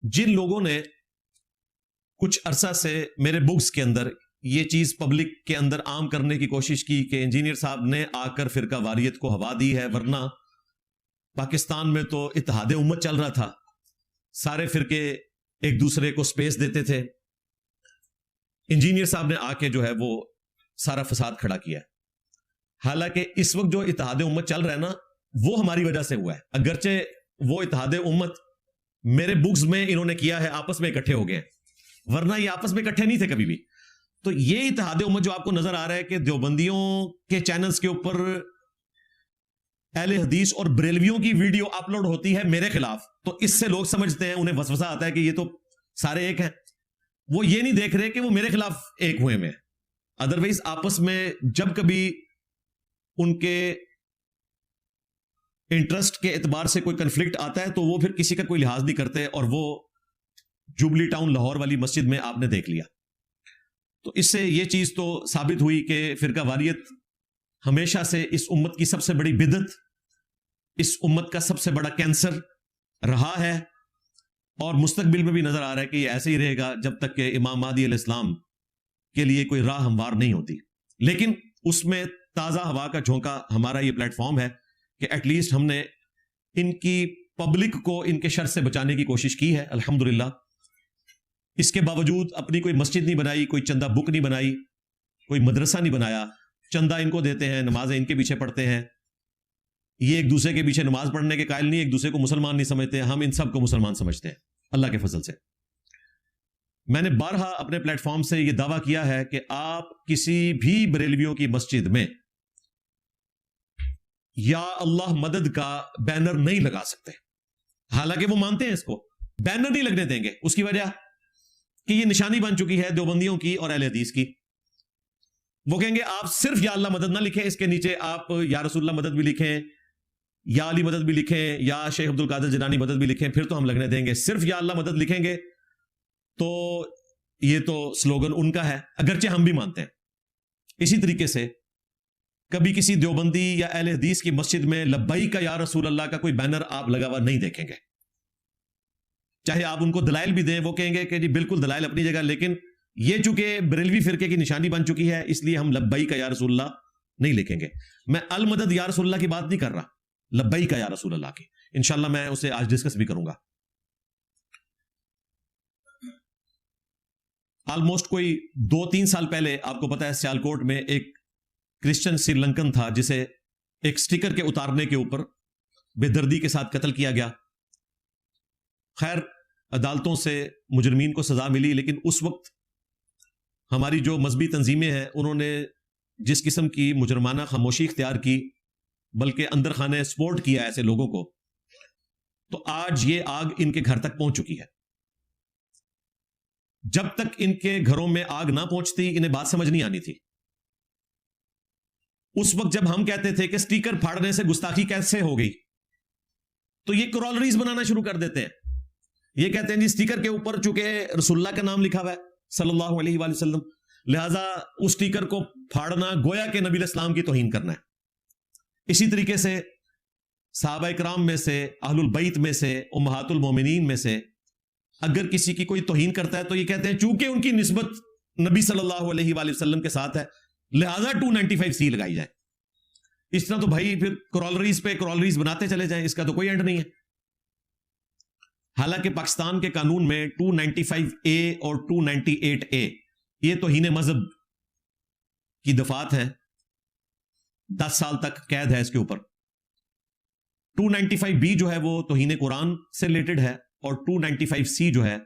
جن لوگوں نے کچھ عرصہ سے میرے بکس کے اندر یہ چیز پبلک کے اندر عام کرنے کی کوشش کی کہ انجینئر صاحب نے آ کر فرقہ واریت کو ہوا دی ہے، ورنہ پاکستان میں تو اتحاد امت چل رہا تھا، سارے فرقے ایک دوسرے کو سپیس دیتے تھے، انجینئر صاحب نے آ کے جو ہے وہ سارا فساد کھڑا کیا ہے۔ حالانکہ اس وقت جو اتحاد امت چل رہا ہے نا، وہ ہماری وجہ سے ہوا ہے، اگرچہ وہ اتحاد امت میرے بکس میں انہوں نے کیا ہے، آپس میں اکٹھے ہو گئے ہیں، ورنہ یہ آپس میں اکٹھے نہیں تھے کبھی بھی۔ تو یہ اتحاد امت جو آپ کو نظر آ رہا ہے کہ دیوبندیوں کے چینلز کے اوپر اہل حدیث اور بریلویوں کی ویڈیو اپلوڈ ہوتی ہے میرے خلاف، تو اس سے لوگ سمجھتے ہیں، انہیں وسوسہ آتا ہے کہ یہ تو سارے ایک ہیں۔ وہ یہ نہیں دیکھ رہے کہ وہ میرے خلاف ایک ہوئے میں، ادروائز آپس میں جب کبھی ان کے انٹرسٹ کے اعتبار سے کوئی کنفلکٹ آتا ہے تو وہ پھر کسی کا کوئی لحاظ نہیں کرتے، اور وہ جوبلی ٹاؤن لاہور والی مسجد میں آپ نے دیکھ لیا۔ تو اس سے یہ چیز تو ثابت ہوئی کہ فرقہ واریت ہمیشہ سے اس امت کی سب سے بڑی بدعت، اس امت کا سب سے بڑا کینسر رہا ہے، اور مستقبل میں بھی نظر آ رہا ہے کہ یہ ایسے ہی رہے گا جب تک کہ امام مہدی علیہ السلام کے لیے کوئی راہ ہموار نہیں ہوتی۔ لیکن اس میں تازہ ہوا کا جھونکا ہمارا یہ پلیٹ فارم ہے کہ ایٹ لیسٹ ہم نے ان کی پبلک کو ان کے شر سے بچانے کی کوشش کی ہے، الحمدللہ۔ اس کے باوجود اپنی کوئی مسجد نہیں بنائی، کوئی چندہ بک نہیں بنائی، کوئی مدرسہ نہیں بنایا، چندہ ان کو دیتے ہیں، نمازیں ان کے پیچھے پڑھتے ہیں، یہ ایک دوسرے کے پیچھے نماز پڑھنے کے قائل نہیں، ایک دوسرے کو مسلمان نہیں سمجھتے، ہم ان سب کو مسلمان سمجھتے ہیں اللہ کے فضل سے۔ میں نے بارہا اپنے پلیٹ فارم سے یہ دعویٰ کیا ہے کہ آپ کسی بھی بریلویوں کی مسجد میں یا اللہ مدد کا بینر نہیں لگا سکتے، حالانکہ وہ مانتے ہیں اس کو، بینر نہیں لگنے دیں گے۔ اس کی وجہ کہ یہ نشانی بن چکی ہے دیوبندیوں کی اور اہل حدیث کی۔ وہ کہیں گے آپ صرف یا اللہ مدد نہ لکھیں، اس کے نیچے آپ یا رسول اللہ مدد بھی لکھیں، یا علی مدد بھی لکھیں، یا شیخ عبد القادر جیلانی مدد بھی لکھیں، پھر تو ہم لگنے دیں گے۔ صرف یا اللہ مدد لکھیں گے تو یہ تو سلوگن ان کا ہے، اگرچہ ہم بھی مانتے ہیں۔ اسی طریقے سے کبھی کسی دیوبندی یا اہل حدیث کی مسجد میں لبیک یا رسول اللہ کا کوئی بینر آپ لگا ہوا نہیں دیکھیں گے، چاہے آپ ان کو دلائل بھی دیں، وہ کہیں گے کہ جی بالکل دلائل اپنی جگہ، لیکن یہ چونکہ بریلوی فرقے کی نشانی بن چکی ہے، اس لیے ہم لبیک یا رسول اللہ نہیں لکھیں گے۔ میں المدد یا رسول اللہ کی بات نہیں کر رہا، لبیک یا رسول اللہ کی، انشاءاللہ میں اسے آج ڈسکس بھی کروں گا۔ آلموسٹ کوئی 2-3 سال پہلے آپ کو پتا ہے سیالکوٹ میں ایک کرسچن سری لنکن تھا جسے ایک سٹیکر کے اتارنے کے اوپر بے دردی کے ساتھ قتل کیا گیا۔ خیر عدالتوں سے مجرمین کو سزا ملی، لیکن اس وقت ہماری جو مذہبی تنظیمیں ہیں انہوں نے جس قسم کی مجرمانہ خاموشی اختیار کی، بلکہ اندر خانے سپورٹ کیا ایسے لوگوں کو، تو آج یہ آگ ان کے گھر تک پہنچ چکی ہے۔ جب تک ان کے گھروں میں آگ نہ پہنچتی انہیں بات سمجھ نہیں آنی تھی۔ اس وقت جب ہم کہتے تھے کہ سٹیکر پھاڑنے سے گستاخی کیسے ہو گئی، تو یہ کرولریز بنانا شروع کر دیتے ہیں۔ یہ کہتے ہیں جی سٹیکر کے اوپر چونکہ رسول اللہ کا نام لکھا ہوا ہے صلی اللہ علیہ وآلہ وسلم، لہذا اس سٹیکر کو پھاڑنا گویا کہ نبی علیہ السلام کی توہین کرنا ہے۔ اسی طریقے سے صحابہ اکرام میں سے، اہل البیت میں سے، امہات المومنین میں سے اگر کسی کی کوئی توہین کرتا ہے تو یہ کہتے ہیں چونکہ ان کی نسبت نبی صلی اللہ علیہ وآلہ وسلم کے ساتھ ہے لہذا 295C لگائی جائے۔ اس طرح تو بھائی پھر کرولریز پہ کرولریز بناتے چلے جائیں، اس کا تو کوئی اینڈ نہیں ہے۔ حالانکہ پاکستان کے قانون میں 295A اور 298A یہ توہین مذہب کی دفعات ہیں، 10 سال تک قید ہے اس کے اوپر۔ 295B جو ہے وہ توہین قرآن سے ریلیٹڈ ہے، اور 295C جو ہے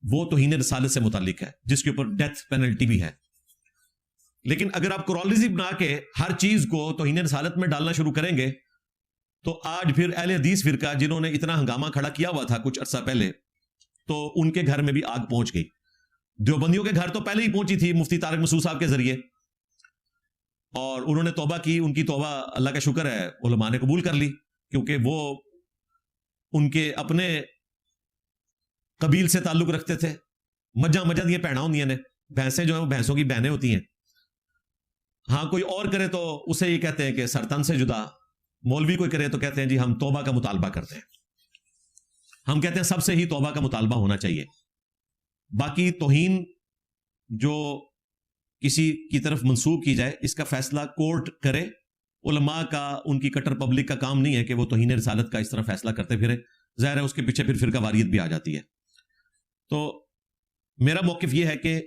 وہ توہین رسالت سے متعلق ہے، جس کے اوپر ڈیتھ پینلٹی بھی ہے۔ لیکن اگر آپ کرولریز بنا کے ہر چیز کو توہین رسالت میں ڈالنا شروع کریں گے تو آج پھر اہل حدیث فرقہ جنہوں نے اتنا ہنگامہ کھڑا کیا ہوا تھا کچھ عرصہ پہلے، تو ان کے گھر میں بھی آگ پہنچ گئی۔ دیوبندیوں کے گھر تو پہلے ہی پہنچی تھی مفتی طارق مسعود صاحب کے ذریعے، اور انہوں نے توبہ کی، ان کی توبہ اللہ کا شکر ہے علماء نے قبول کر لی، کیونکہ وہ ان کے اپنے قبیل سے تعلق رکھتے تھے۔ مجھا یہ پیڑا ہوندیاں نے، بھینسیں جو ہیں وہ بھینسوں کی بہنیں ہوتی ہیں۔ ہاں کوئی اور کرے تو اسے یہ کہتے ہیں کہ سرتن سے جدا، مولوی کوئی کرے تو کہتے ہیں جی ہم توبہ کا مطالبہ کرتے ہیں۔ ہم کہتے ہیں سب سے ہی توبہ کا مطالبہ ہونا چاہیے. باقی توہین جو کسی کی طرف منسوب کی جائے اس کا فیصلہ کورٹ کرے. علماء کا, ان کی کٹر پبلک کا کام نہیں ہے کہ وہ توہین رسالت کا اس طرح فیصلہ کرتے پھرے. ظاہر ہے اس کے پیچھے پھر فرقہ واریت بھی آ جاتی ہے. تو میرا موقف یہ ہے کہ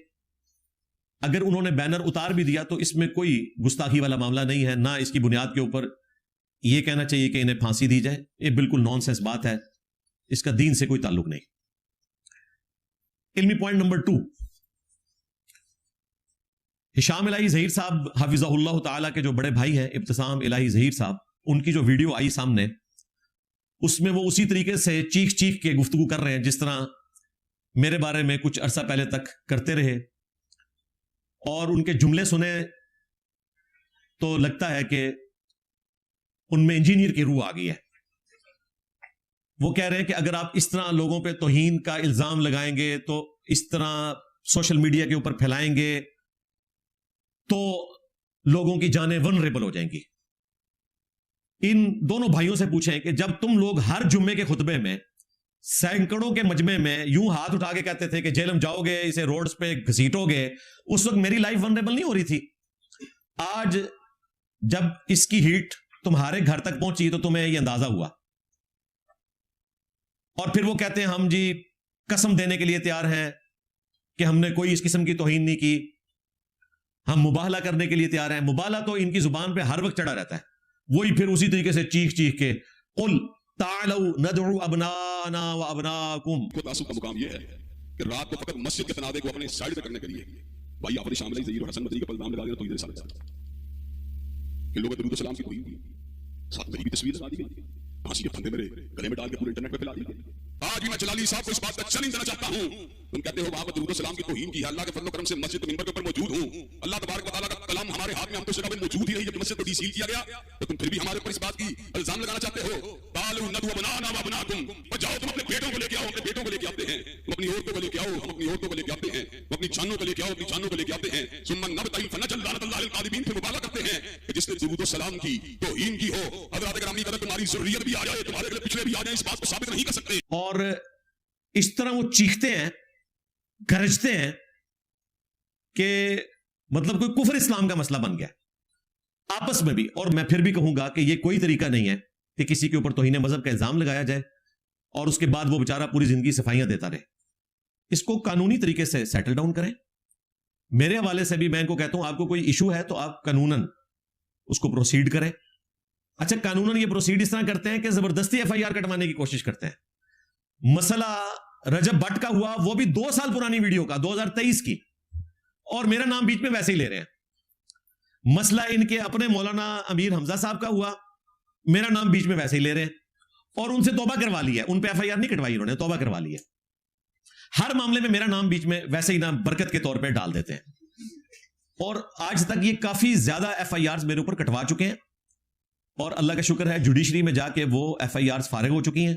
اگر انہوں نے بینر اتار بھی دیا تو اس میں کوئی گستاخی والا معاملہ نہیں ہے, نہ اس کی بنیاد کے اوپر یہ کہنا چاہیے کہ انہیں پھانسی دی جائے. یہ بالکل نان سینس بات ہے, اس کا دین سے کوئی تعلق نہیں. علمی پوائنٹ نمبر 2, ہشام الہی ظہیر صاحب حفظہ اللہ تعالیٰ کے جو بڑے بھائی ہیں ابتسام الہی ظہیر صاحب, ان کی جو ویڈیو آئی سامنے, اس میں وہ اسی طریقے سے چیخ چیخ کے گفتگو کر رہے ہیں جس طرح میرے بارے میں کچھ عرصہ پہلے تک کرتے رہے. اور ان کے جملے سنے تو لگتا ہے کہ ان میں انجینئر کی روح آ گئی ہے. وہ کہہ رہے ہیں کہ اگر آپ اس طرح لوگوں پہ توہین کا الزام لگائیں گے, تو اس طرح سوشل میڈیا کے اوپر پھیلائیں گے, تو لوگوں کی جانیں ونریبل ہو جائیں گی. ان دونوں بھائیوں سے پوچھیں کہ جب تم لوگ ہر جمعے کے خطبے میں سینکڑوں کے مجمع میں یوں ہاتھ اٹھا کے کہتے تھے کہ جیلم جاؤ گے, اسے روڈز پہ گھسیٹو گے, اس وقت میری لائف ونریبل نہیں ہو رہی تھی. آج جب اس کی ہیٹ تمہارے گھر تک پہنچی تو تمہیں یہ اندازہ ہوا. اور پھر وہ کہتے ہیں ہم جی قسم دینے کے لیے تیار ہیں کہ ہم نے کوئی اس قسم کی توہین نہیں کی, ہم مباہلہ کرنے کے لیے تیار ہیں. مباہلہ تو ان کی زبان پہ ہر وقت چڑھا رہتا ہے. وہی پھر اسی طریقے سے چیخ چیخ کے قل تعالوا ندعو ابناءنا وابناءکم. کو تعصب کا مقام یہ ہے کہ رات کو فقط مسجد کے تنادے کو اپنے سائڈ پہ کرنے کے لیے بھائی آپ نے شامل ہے ظہیر اور حسن مدنی کا الزام لگا دیا تو ادھر ساتھ کہ لوگ درود و سلام کی توہین ہوئی, ساتھ میری بھی تصویر لگا دی گئی, پھانسی کے پھندے میرے گلے میں ڈال کے پورے انٹرنیٹ پہ پھیلا دی گئی. آج بھی میں جلالی صاحب کو اس بات کا چیلنج دینا چاہتا ہوں. تم کہتے ہو وہاں پر درود و سلام کی توہین کی ہے, اللہ کے فضل و کرم سے مسجد کے منبر کے اوپر موجود ہوں, اللہ تبارک و تعالیٰ کا کلام ہمارے ہاتھ میں, ہم تو صرف موجود ہی نہیں جب مسجد کو ڈی سیل کیا گیا, تو تم پھر بھی ہمارے اوپر اس بات کی الزام لگانا چاہتے ہو. قالوا ندعو ابناءنا وابناءکم, اور جاؤ تم اپنے بیٹوں کو لے کے آؤ, اپنے بیٹوں کو لے کے آتے ہیں, تم اپنی عورتوں کو لے کے آؤ, ہم اپنی عورتوں کو لے کے آتے ہیں, ہم اپنی جانوں کو لے کے آؤ, اپنی جانوں کو لے کے آتے ہیں. ثم نبتہل فنجعل لعنۃ اللہ للکاذبین, پھر مبالغہ کرتے ہیں کہ جس نے درود و سلام کی توہین کی ہو, حضرات گرامی اگر تمہاری ذریت بھی آ جائے, تمہارے اگلے پچھلے بھی آ جائیں, اس بات کو ثابت نہیں کر سکتے. اور اس طرح وہ چیختے ہیں, گرجتے ہیں کہ مطلب کوئی کفر اسلام کا مسئلہ بن گیا آپس میں بھی. اور میں پھر بھی کہوں گا کہ یہ کوئی طریقہ نہیں ہے کہ کسی کے اوپر توہین مذہب کا الزام لگایا جائے اور اس کے بعد وہ بیچارہ پوری زندگی صفائیاں دیتا رہے. اس کو قانونی طریقے سے سیٹل ڈاؤن کریں. میرے حوالے سے بھی میں ان کو کہتا ہوں آپ کو کوئی ایشو ہے تو آپ قانوناً اس کو پروسیڈ کریں. اچھا قانوناً یہ پروسیڈ اس طرح کرتے ہیں کہ زبردستی ایف آئی آر کٹوانے کی کوشش کرتے ہیں. مسئلہ رجب بٹ کا ہوا, وہ بھی 2 سال پرانی ویڈیو کا, 2023 کی, اور میرا نام بیچ میں ویسے ہی لے رہے ہیں. مسئلہ ان کے اپنے مولانا امیر حمزہ صاحب کا ہوا, میرا نام بیچ میں ویسے ہی لے رہے ہیں, اور ان سے توبہ کروا لی ہے, ان پہ ایف آئی آر نہیں کٹوائی, انہوں نے توبہ کروا لی ہے. ہر معاملے میں میرا نام بیچ میں ویسے ہی نام برکت کے طور پہ ڈال دیتے ہیں. اور آج تک یہ کافی زیادہ ایف آئی آرز میرے اوپر کٹوا چکے ہیں, اور اللہ کا شکر ہے جوڈیشری میں جا کے وہ ایف آئی آرز فارغ ہو چکی ہیں,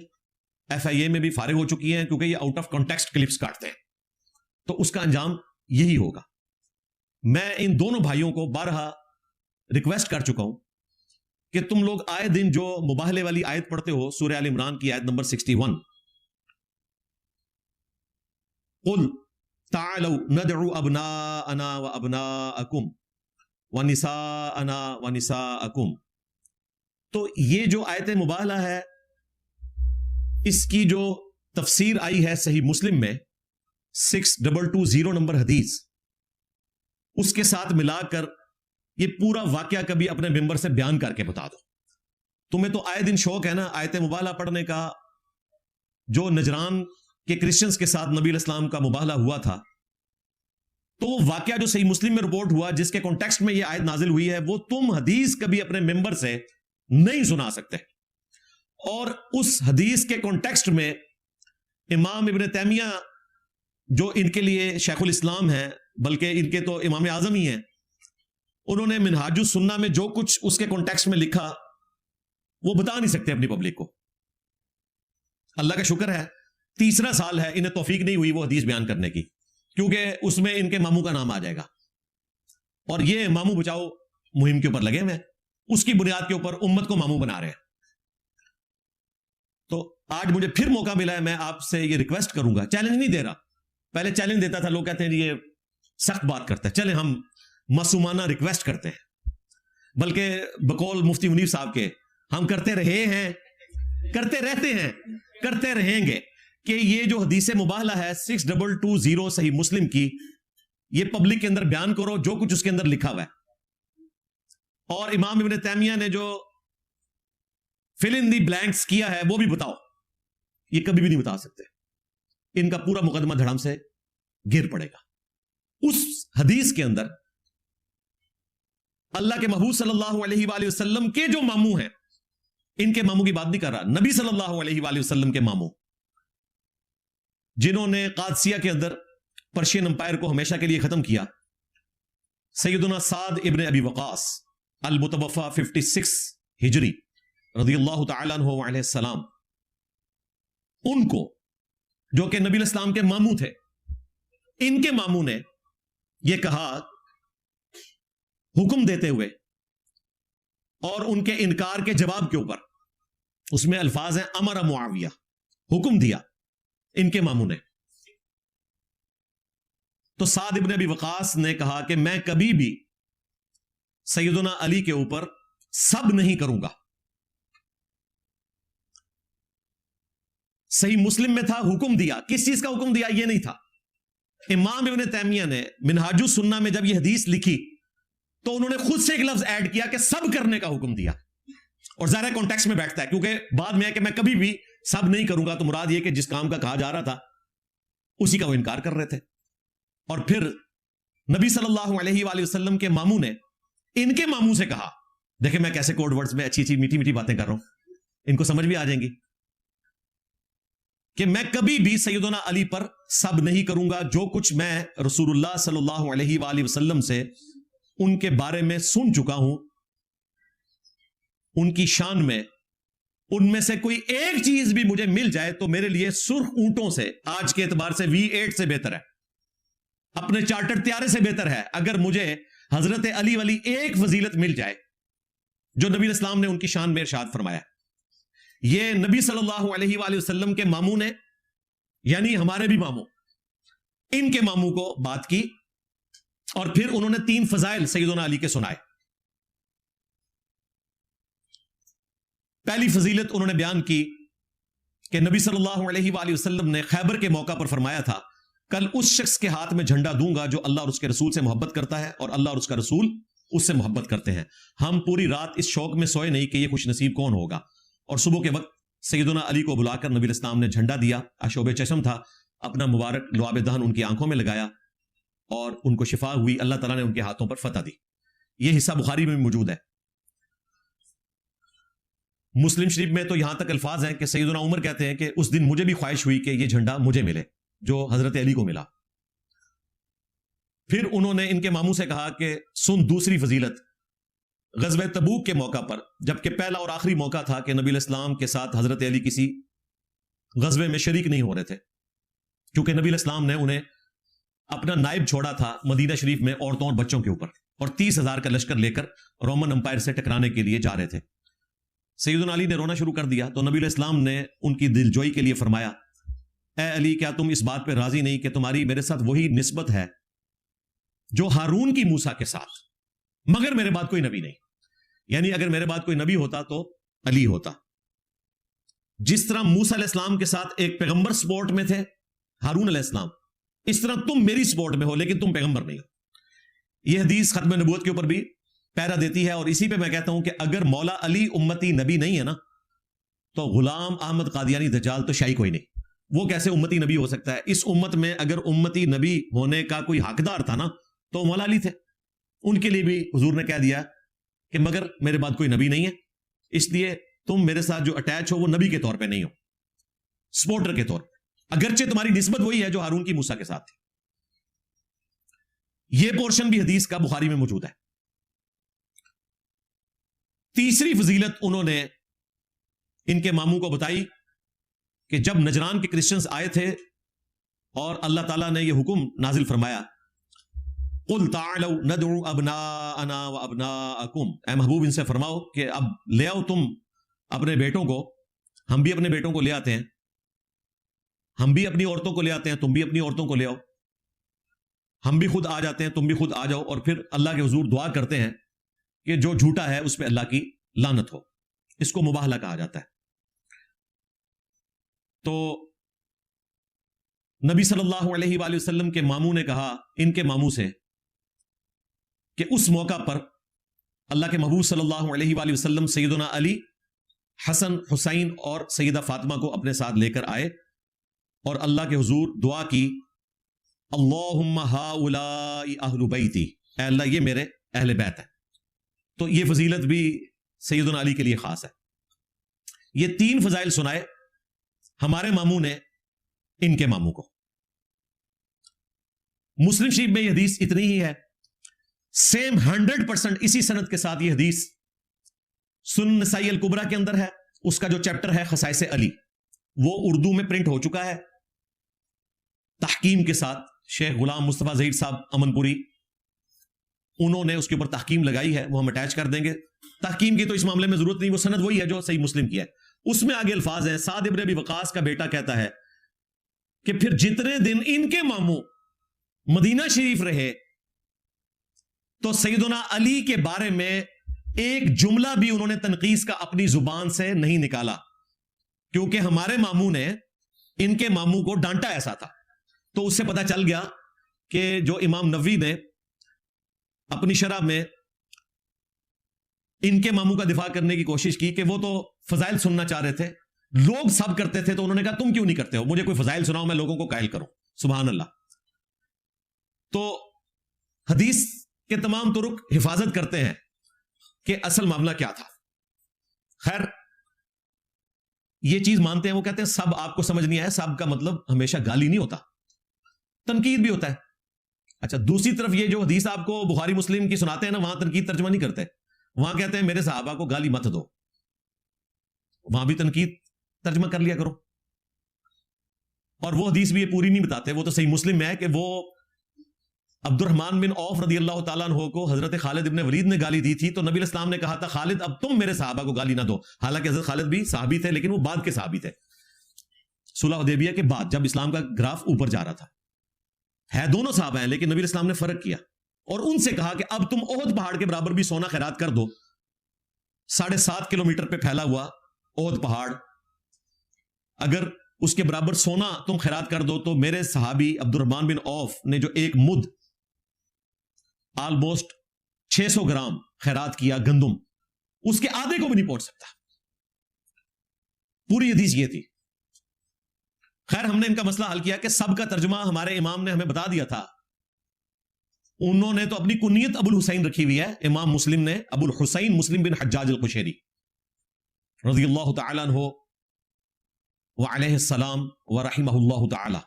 ایف آئی اے میں بھی فارغ ہو چکی ہیں, کیونکہ یہ آؤٹ آف کانٹیکسٹ کلپس کاٹتے ہیں. تو اس کا انجام یہی ہوگا. میں ان دونوں بھائیوں کو بارہا ریکویسٹ کر چکا ہوں کہ تم لوگ آئے دن جو مباہلے والی آیت پڑھتے ہو, سورہ آل عمران کی آیت نمبر 61, قل تعالوا ندعو ابناءنا وابناءکم ونساءنا ونساءکم. تو یہ جو آیت مباہلہ ہے, اس کی جو تفسیر آئی ہے صحیح مسلم میں 6220 نمبر حدیث, اس کے ساتھ ملا کر یہ پورا واقعہ کبھی اپنے ممبر سے بیان کر کے بتا دو. تمہیں تو آئے دن شوق ہے نا آیت مباہلہ پڑھنے کا. جو نجران کے کرسچنز کے ساتھ نبی الاسلام کا مباہلہ ہوا تھا, تو وہ واقعہ جو صحیح مسلم میں رپورٹ ہوا جس کے کانٹیکسٹ میں یہ آیت نازل ہوئی ہے, وہ تم حدیث کبھی اپنے ممبر سے نہیں سنا سکتے. اور اس حدیث کے کانٹیکسٹ میں امام ابن تیمیہ جو ان کے لیے شیخ الاسلام ہیں, بلکہ ان کے تو امام اعظم ہی ہیں, انہوں نے منہاج السنہ میں جو کچھ اس کے کانٹیکسٹ میں لکھا وہ بتا نہیں سکتے اپنی پبلک کو. اللہ کا شکر ہے 3 سال ہے انہیں توفیق نہیں ہوئی وہ حدیث بیان کرنے کی, کیونکہ اس میں ان کے ماموں کا نام آ جائے گا, اور یہ ماموں بچاؤ مہم کے اوپر لگے ہوئے ہیں, اس کی بنیاد کے اوپر امت کو ماموں بنا رہے ہیں. تو آج مجھے پھر موقع ملا ہے, میں آپ سے یہ ریکویسٹ کروں گا, چیلنج نہیں دے رہا, پہلے چیلنج دیتا تھا, لوگ کہتے ہیں یہ سخت بات کرتا ہے, چلیں ہم معصومانہ ریکویسٹ کرتے ہیں, بلکہ بقول مفتی منیر صاحب کے ہم کرتے رہے ہیں, کرتے رہتے ہیں, کرتے رہیں گے, کہ یہ جو حدیث مباہلہ ہے 6220 صحیح مسلم کی, یہ پبلک کے اندر بیان کرو جو کچھ اس کے اندر لکھا ہوا ہے. اور امام ابن تیمیہ نے جو فل ان دی بلینکس کیا ہے وہ بھی بتاؤ, یہ کبھی بھی نہیں بتا سکتے, ان کا پورا مقدمہ دھڑام سے گر پڑے گا. اس حدیث کے اندر اللہ کے محبوب صلی اللہ علیہ وآلہ وسلم کے جو ماموں ہیں, ان کے ماموں کی بات نہیں کر رہا, نبی صلی اللہ علیہ وآلہ وسلم کے ماموں, جنہوں نے قادسیہ کے اندر پرشین امپائر کو ہمیشہ کے لیے ختم کیا, سیدنا سعد ابن ابی وقاص المتوفا 56 ہجری رضی اللہ تعالیٰ عنہ علیہ السلام, ان کو جو کہ نبی الاسلام کے ماموں تھے, ان کے ماموں نے یہ کہا حکم دیتے ہوئے, اور ان کے انکار کے جواب کے اوپر, اس میں الفاظ ہیں امر معاویہ, حکم دیا ان کے ماموں نے. تو سعد ابن ابی وقاص نے کہا کہ میں کبھی بھی سیدنا علی کے اوپر سب نہیں کروں گا. صحیح مسلم میں تھا حکم دیا, کس چیز کا حکم دیا یہ نہیں تھا. امام ابن تیمیہ نے منہاج السنہ میں جب یہ حدیث لکھی تو انہوں نے خود سے ایک لفظ ایڈ کیا کہ سب کرنے کا حکم دیا, اور ظاہر کانٹیکسٹ میں بیٹھتا ہے, کیونکہ بعد میں ہے کہ میں کبھی بھی سب نہیں کروں گا, تو مراد یہ کہ جس کام کا کہا جا رہا تھا اسی کا وہ انکار کر رہے تھے. اور پھر نبی صلی اللہ علیہ وآلہ وسلم کے ماموں نے ان کے ماموں سے کہا, دیکھیں میں کیسے کوڈ ورڈز میں اچھی اچھی میٹھی میٹھی باتیں کر رہا ہوں, ان کو سمجھ بھی آ جائیں گی, کہ میں کبھی بھی سیدنا علی پر سب نہیں کروں گا. جو کچھ میں رسول اللہ صلی اللہ علیہ وآلہ وسلم سے ان کے بارے میں سن چکا ہوں, ان کی شان میں, ان میں سے کوئی ایک چیز بھی مجھے مل جائے تو میرے لیے سرخ اونٹوں سے آج کے اعتبار سے V8 سے بہتر ہے, اپنے چارٹر طیارے سے بہتر ہے, اگر مجھے حضرت علی والی ایک فضیلت مل جائے جو نبی اسلام نے ان کی شان میں ارشاد فرمایا. یہ نبی صلی اللہ علیہ وآلہ وسلم کے ماموں نے, یعنی ہمارے بھی ماموں, ان کے ماموں کو بات کی, اور پھر انہوں نے 3 فضائل سیدنا علی کے سنائے. پہلی فضیلت انہوں نے بیان کی کہ نبی صلی اللہ علیہ وآلہ وسلم نے خیبر کے موقع پر فرمایا تھا, کل اس شخص کے ہاتھ میں جھنڈا دوں گا جو اللہ اور اس کے رسول سے محبت کرتا ہے, اور اللہ اور اس کا رسول اس سے محبت کرتے ہیں. ہم پوری رات اس شوق میں سوئے نہیں کہ یہ خوش نصیب کون ہوگا. اور صبح کے وقت سیدنا علی کو بلا کر نبی الاسلام نے جھنڈا دیا, اشوب چشم تھا, اپنا مبارک لعاب دہن ان کی آنکھوں میں لگایا, اور ان کو شفا ہوئی, اللہ تعالیٰ نے ان کے ہاتھوں پر فتح دی. یہ حصہ بخاری میں بھی موجود ہے. مسلم شریف میں تو یہاں تک الفاظ ہیں کہ سیدنا عمر کہتے ہیں کہ اس دن مجھے بھی خواہش ہوئی کہ یہ جھنڈا مجھے ملے جو حضرت علی کو ملا. پھر انہوں نے ان کے ماموں سے کہا کہ سن دوسری فضیلت, غزوہ تبوک کے موقع پر, جبکہ پہلا اور آخری موقع تھا کہ نبی الاسلام کے ساتھ حضرت علی کسی غزوے میں شریک نہیں ہو رہے تھے, کیونکہ نبی الاسلام نے انہیں اپنا نائب چھوڑا تھا مدینہ شریف میں عورتوں اور بچوں کے اوپر, اور 30,000 کا لشکر لے کر رومن امپائر سے ٹکرانے کے لیے جا رہے تھے. سیدنا علی نے رونا شروع کر دیا, تو نبی الاسلام نے ان کی دلجوئی کے لیے فرمایا, اے علی کیا تم اس بات پہ راضی نہیں کہ تمہاری میرے ساتھ وہی نسبت ہے جو ہارون کی موسیٰ کے ساتھ, مگر میرے بعد کوئی نبی نہیں. یعنی اگر میرے بعد کوئی نبی ہوتا تو علی ہوتا. جس طرح موسیٰ علیہ السلام کے ساتھ ایک پیغمبر سپورٹ میں تھے ہارون علیہ السلام, اس طرح تم میری سپورٹ میں ہو لیکن تم پیغمبر نہیں ہو. یہ حدیث ختم نبوت کے اوپر بھی پیرا دیتی ہے, اور اسی پہ میں کہتا ہوں کہ اگر مولا علی امتی نبی نہیں ہے نا, تو غلام احمد قادیانی دجال تو شاہی کوئی نہیں. وہ کیسے امتی نبی ہو سکتا ہے؟ اس امت میں اگر امتی نبی ہونے کا کوئی حقدار تھا نا تو مولا علی تھے. ان کے لیے بھی حضور نے کہہ دیا کہ مگر میرے بعد کوئی نبی نہیں ہے, اس لیے تم میرے ساتھ جو اٹیچ ہو وہ نبی کے طور پہ نہیں ہو, سپورٹر کے طور پہ, اگرچہ تمہاری نسبت وہی ہے جو ہارون کی موسیٰ کے ساتھ تھی. یہ پورشن بھی حدیث کا بخاری میں موجود ہے. تیسری فضیلت انہوں نے ان کے ماموں کو بتائی کہ جب نجران کے کرسچنز آئے تھے اور اللہ تعالیٰ نے یہ حکم نازل فرمایا, قُلْ تَعَلَوْا نَدْعُ أَبْنَاءَنَا وَأَبْنَاءَكُمْ, اے محبوب ان سے فرماؤ کہ اب لے آؤ تم اپنے بیٹوں کو ہم بھی اپنے بیٹوں کو لے آتے ہیں, ہم بھی اپنی عورتوں کو لے آتے ہیں, تم بھی اپنی عورتوں کو لے آؤ, ہم بھی خود آ جاتے ہیں, تم بھی خود آ جاؤ, اور پھر اللہ کے حضور دعا کرتے ہیں کہ جو جھوٹا ہے اس پہ اللہ کی لعنت ہو. اس کو مباہلہ کہا جاتا ہے. تو نبی صلی اللہ علیہ وآلہ وسلم کے ماموں نے کہا ان کے ماموں سے کہ اس موقع پر اللہ کے محبوب صلی اللہ علیہ وآلہ وسلم سیدنا علی, حسن, حسین اور سیدہ فاطمہ کو اپنے ساتھ لے کر آئے اور اللہ کے حضور دعا کی, اللہم ہؤلاء اہل بیتی, اے اللہ یہ میرے اہل بیت ہیں. تو یہ فضیلت بھی سیدنا علی کے لیے خاص ہے. یہ 3 فضائل سنائے ہمارے ماموں نے ان کے ماموں کو. مسلم شریف میں یہ حدیث اتنی ہی ہے, سیم 100% اسی سند کے ساتھ یہ حدیث سنن نسائی الکبریٰ کے اندر ہے. اس کا جو چیپٹر ہے خصائص علی, وہ اردو میں پرنٹ ہو چکا ہے تحکیم کے ساتھ. شیخ غلام مصطفیٰ ظہیر صاحب امن پوری, انہوں نے اس کے اوپر تحکیم لگائی ہے, وہ ہم اٹیچ کر دیں گے. تحکیم کی تو اس معاملے میں ضرورت نہیں, وہ سند وہی ہے جو صحیح مسلم کی ہے. اس میں آگے الفاظ ہیں, سعد ابن ابی وقاص کا بیٹا کہتا ہے کہ پھر جتنے دن ان کے ماموں مدینہ شریف رہے تو سیدنا علی کے بارے میں ایک جملہ بھی انہوں نے تنقیص کا اپنی زبان سے نہیں نکالا, کیونکہ ہمارے ماموں نے ان کے ماموں کو ڈانٹا ایسا تھا. تو اس سے پتہ چل گیا کہ جو امام نووی نے اپنی شرح میں ان کے ماموں کا دفاع کرنے کی کوشش کی کہ وہ تو فضائل سننا چاہ رہے تھے, لوگ سب کرتے تھے, تو انہوں نے کہا تم کیوں نہیں کرتے ہو, مجھے کوئی فضائل سناؤ, میں لوگوں کو قائل کروں. سبحان اللہ. تو حدیث کے تمام طرق حفاظت کرتے ہیں کہ اصل معاملہ کیا تھا. خیر, یہ چیز مانتے ہیں, وہ کہتے ہیں سب آپ کو سمجھ نہیں آیا, سب کا مطلب ہمیشہ گالی نہیں ہوتا, تنقید بھی ہوتا ہے. اچھا, دوسری طرف یہ جو حدیث آپ کو بخاری مسلم کی سناتے ہیں نا, وہاں تنقید ترجمہ نہیں کرتے, وہاں کہتے ہیں میرے صحابہ کو گالی مت دو, وہاں بھی تنقید ترجمہ کر لیا کرو. اور وہ حدیث بھی یہ پوری نہیں بتاتے, وہ تو صحیح مسلم میں ہے کہ وہ عبد الرحمن بن عوف رضی اللہ تعالیٰ عنہ کو حضرت خالد ابن ولید نے گالی دی تھی, تو نبی علیہ السلام نے کہا تھا خالد اب تم میرے صحابہ کو گالی نہ دو. حالانکہ حضرت خالد بھی صحابی تھے, لیکن وہ بعد کے صحابی تھے, صلح حدیبیہ کے بعد, جب اسلام کا گراف اوپر جا رہا تھا. ہے دونوں صحابہ ہیں, لیکن نبی علیہ السلام نے فرق کیا اور ان سے کہا کہ اب تم احد پہاڑ کے برابر بھی سونا خیرات کر دو. 7.5 کلومیٹر پہ پھیلا ہوا احد پہاڑ, اگر اس کے برابر سونا تم خیرات کر دو تو میرے صحابی عبد الرحمن بن عوف نے جو ایک مد آلموسٹ 600 گرام خیرات کیا گندم, اس کے آدھے کو بھی نہیں پہنچ سکتا. پوری حدیث یہ تھی. خیر, ہم نے ان کا مسئلہ حل کیا کہ سب کا ترجمہ ہمارے امام نے ہمیں بتا دیا تھا. انہوں نے تو اپنی کنیت ابو الحسین رکھی ہوئی ہے, امام مسلم نے ابو الحسین مسلم بن حجاج القشیری رضی اللہ تعالی عنہ وعلیہ السلام ورحمہ اللہ تعالی.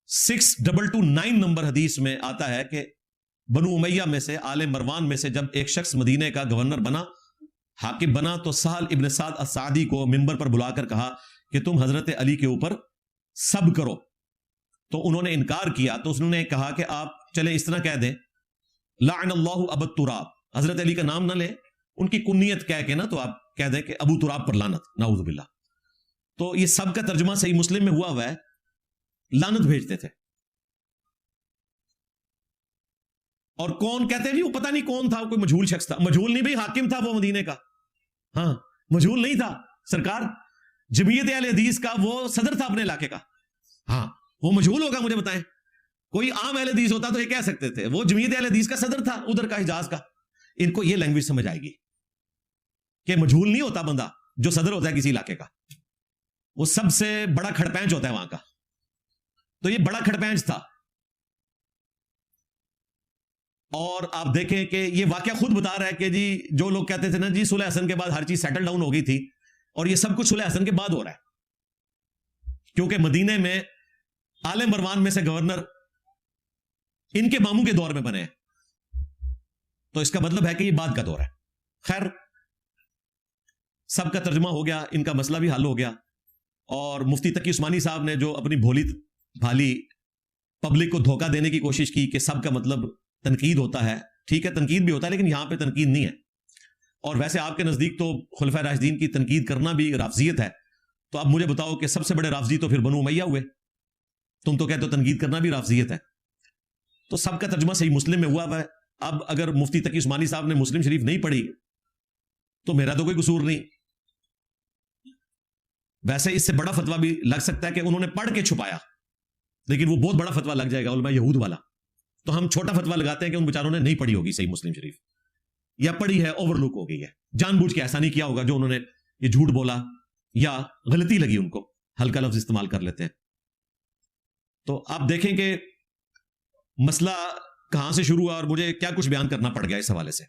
6229 نمبر حدیث میں آتا ہے کہ بنو امیہ میں سے, آل مروان میں سے جب ایک شخص مدینے کا گورنر بنا, حاکم بنا, تو سہل ابن سعد السعدی کو منبر پر بلا کر کہا کہ تم حضرت علی کے اوپر سب کرو. تو انہوں نے انکار کیا, تو انہوں نے کہا کہ آپ چلیں اس طرح کہہ دیں لعن اللہ ابا تراب, حضرت علی کا نام نہ لیں, ان کی کنیت کہہ کے نا تو آپ کہہ دیں کہ ابو تراب پر لعنت, نعوذ باللہ. تو یہ سب کا ترجمہ صحیح مسلم میں ہوا ہے, لعنت بھیجتے تھے. اور کون کہتے ہیں جی وہ پتہ نہیں کون تھا, کوئی مجہول شخص تھا. مجہول نہیں بھائی, حاکم تھا وہ مدینے کا, ہاں مجہول نہیں تھا سرکار. جمعیت اہل حدیث کا وہ صدر تھا اپنے علاقے کا, ہاں وہ مجہول ہوگا مجھے بتائیں. کوئی عام اہل حدیث ہوتا تو یہ کہہ سکتے تھے, وہ جمعیت اہل حدیث کا صدر تھا ادھر کا, حجاز کا. ان کو یہ لینگویج سمجھ آئے گی کہ مجہول نہیں ہوتا بندہ جو صدر ہوتا ہے کسی علاقے کا, وہ سب سے بڑا کھڑپینچ ہوتا ہے وہاں کا. تو یہ بڑا کھڑپینچ تھا. اور آپ دیکھیں کہ یہ واقعہ خود بتا رہا ہے کہ جی جو لوگ کہتے تھے نا جی صلح حسن کے بعد ہر چیز سیٹل ڈاؤن ہو گئی تھی, اور یہ سب کچھ صلح حسن کے بعد ہو رہا ہے, کیونکہ مدینے میں آل مروان میں سے گورنر ان کے ماموں کے دور میں بنے ہیں, تو اس کا مطلب ہے کہ یہ بعد کا دور ہے. خیر, سب کا ترجمہ ہو گیا, ان کا مسئلہ بھی حل ہو گیا. اور مفتی تقی عثمانی صاحب نے جو اپنی بھولی بھالی پبلک کو دھوکہ دینے کی کوشش کی کہ سب کا مطلب تنقید ہوتا ہے, ٹھیک ہے تنقید بھی ہوتا ہے, لیکن یہاں پہ تنقید نہیں ہے. اور ویسے آپ کے نزدیک تو خلفائے راشدین کی تنقید کرنا بھی رافضیت ہے، تو اب مجھے بتاؤ کہ سب سے بڑے رافضی تو پھر بنو امیہ ہوئے، تم تو کہتے ہو تنقید کرنا بھی رافضیت ہے۔ تو سب کا ترجمہ صحیح مسلم میں ہوا ہے۔ اب اگر مفتی تقی عثمانی صاحب نے مسلم شریف نہیں پڑھی تو میرا تو کوئی قصور نہیں۔ ویسے اس سے بڑا فتویٰ بھی لگ سکتا ہے کہ انہوں نے پڑھ کے چھپایا، لیکن وہ بہت بڑا فتویٰ لگ جائے گا علماء یہود والا، تو ہم چھوٹا فتویٰ لگاتے ہیں کہ ان بیچاروں نے نہیں پڑھی ہوگی صحیح مسلم شریف، یا پڑھی ہے اوور لک ہو گئی ہے، جان بوجھ کے ایسا نہیں کیا ہوگا جو انہوں نے یہ جھوٹ بولا یا غلطی لگی ان کو، ہلکا لفظ استعمال کر لیتے ہیں۔ تو آپ دیکھیں کہ مسئلہ کہاں سے شروع ہوا اور مجھے کیا کچھ بیان کرنا پڑ گیا اس حوالے سے۔